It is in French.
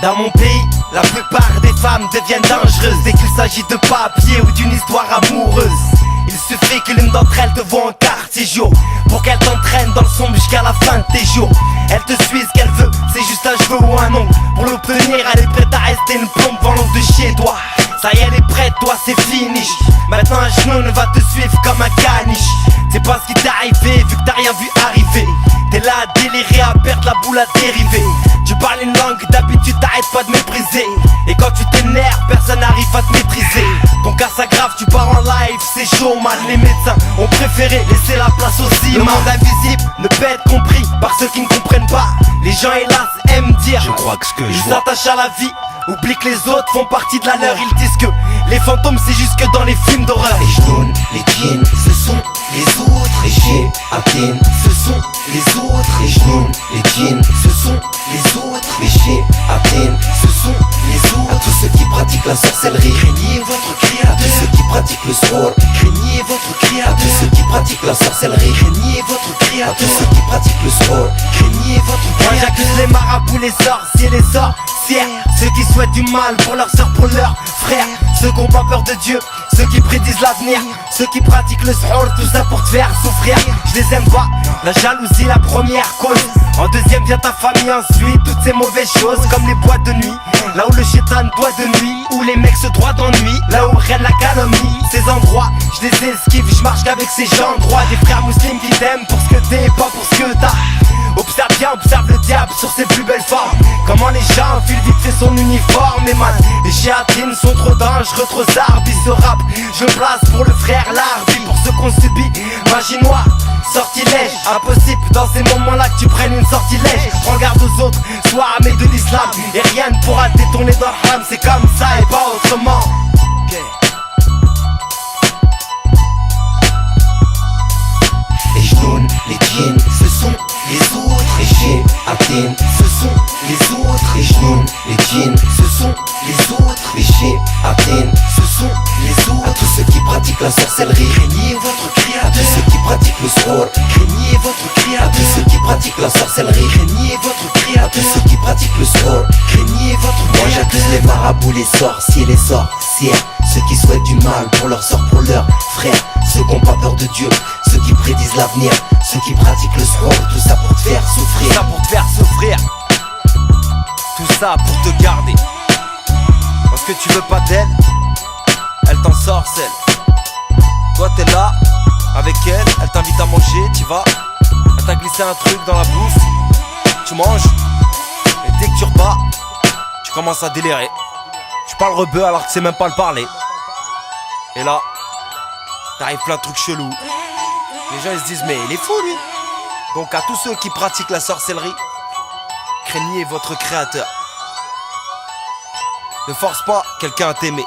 Dans mon pays, la plupart des femmes deviennent dangereuses dès qu'il s'agit de papier ou d'une histoire amoureuse. Il suffit que l'une d'entre elles te voit en quartier jour pour qu'elle t'entraîne dans le sombre jusqu'à la fin de tes jours. Elle te suit ce qu'elle veut, c'est juste un cheveu ou un ongle. Pour l'obtenir, elle est prête à rester une plombe dans l'ombre de chez toi. Ça y est, elle est prête, toi c'est fini. Maintenant un genou ne va te suivre comme un caniche. C'est pas ce qui t'est arrivé, vu que t'as rien vu arriver. T'es là à délirer, à perdre la boule, à dériver. Tu parles une langue, d'habitude t'arrêtes pas de mépriser. Et quand tu t'énerves, personne n'arrive à te maîtriser. Ton cas s'aggrave, tu pars en live, c'est chaud man. Les médecins ont préféré laisser la place aux imams. Le monde invisible ne peut être compris par ceux qui ne comprennent pas. Les gens hélas aiment dire, je crois que ce que je ils vois, s'attachent à la vie, oublie que les autres font partie de la leur. Ils disent que les fantômes c'est juste que dans les films d'horreur. les genoux, les jeans, ce sont les autres. Les chez Athènes, ce sont les autres. Les genoux, les jeans, ce sont les autres. Les chez Athènes, ce sont les autres. À tous ceux qui pratiquent la sorcellerie, craignez votre créateur. À tous ceux qui pratiquent le sport, craignez votre créateur. À tous ceux qui pratiquent la sorcellerie, craignez votre créateur. À tous ceux qui pratiquent le sport, craignez votre créateur. Moi j'accuse les marabouts, les sorciers, les sorcières, ceux qui souhaitent du mal pour leurs sœurs, pour leurs frères, ceux qui ont pas peur de Dieu, ceux qui prédisent l'avenir, ceux qui pratiquent le sahur, tout ça pour te faire souffrir. Je les aime pas, la jalousie la première cause. En deuxième vient ta famille, ensuite toutes ces mauvaises choses comme les boîtes de nuit, là où le chétan doit de nuit, où les mecs se droient d'ennui, là où règne la calomnie. Ces endroits, je les esquive, je marche qu'avec ces gens droits. Des frères musulmans qui t'aiment pour ce que t'es et pas pour ce que t'as. Observe bien, observe le diable sur ses plus belles formes. Comment les gens enfilent vite fait son uniforme. Et man, les chiatines sont trop dangereux, trop zarbis. Ce rap, je me place pour le frère Larbi. Pour ceux qu'on subit, magie noire, sortilège. Impossible dans ces moments-là que tu prennes une sortilège. Prends garde aux autres, sois armé de l'islam. Et rien ne pourra te détourner dans le ham. C'est comme ça et pas autrement. les genoux, les jeans, ce sont les autres. Les chez Athènes, ce sont les autres. Les genoux, les jeans, ce sont les autres. Les chez Athènes, ce sont les autres. À tous ceux qui pratiquent la sorcellerie, craignez votre créateur. À tous ceux qui pratiquent le sport, craignez votre créateur. À tous ceux qui pratiquent la sorcellerie, craignez votre créateur. À tous ceux qui pratiquent le sport, craignez votre créateur. Moi j'accuse les marabouts, les sorciers, les sorcières, ceux qui souhaitent du mal pour leurs sœurs, pour leurs frères, ceux qui n'ont pas peur de Dieu, ceux qui prédisent l'avenir, ceux qui pratiquent le sport, tout ça pour te faire souffrir. Tout ça pour te faire souffrir. Tout ça pour te garder. Parce que tu veux pas d'elle, elle t'en sorcelle. Toi t'es là, avec elle, elle t'invite à manger, tu vas. Elle t'a glissé un truc dans la bouffe, tu manges. Et dès que tu repars, tu commences à délirer. Tu parles rebeu alors que tu sais même pas le parler. Et là, t'arrives plein de trucs chelous. Les gens ils se disent mais il est fou lui. Donc à tous ceux qui pratiquent la sorcellerie, craignez votre créateur. Ne force pas quelqu'un à t'aimer.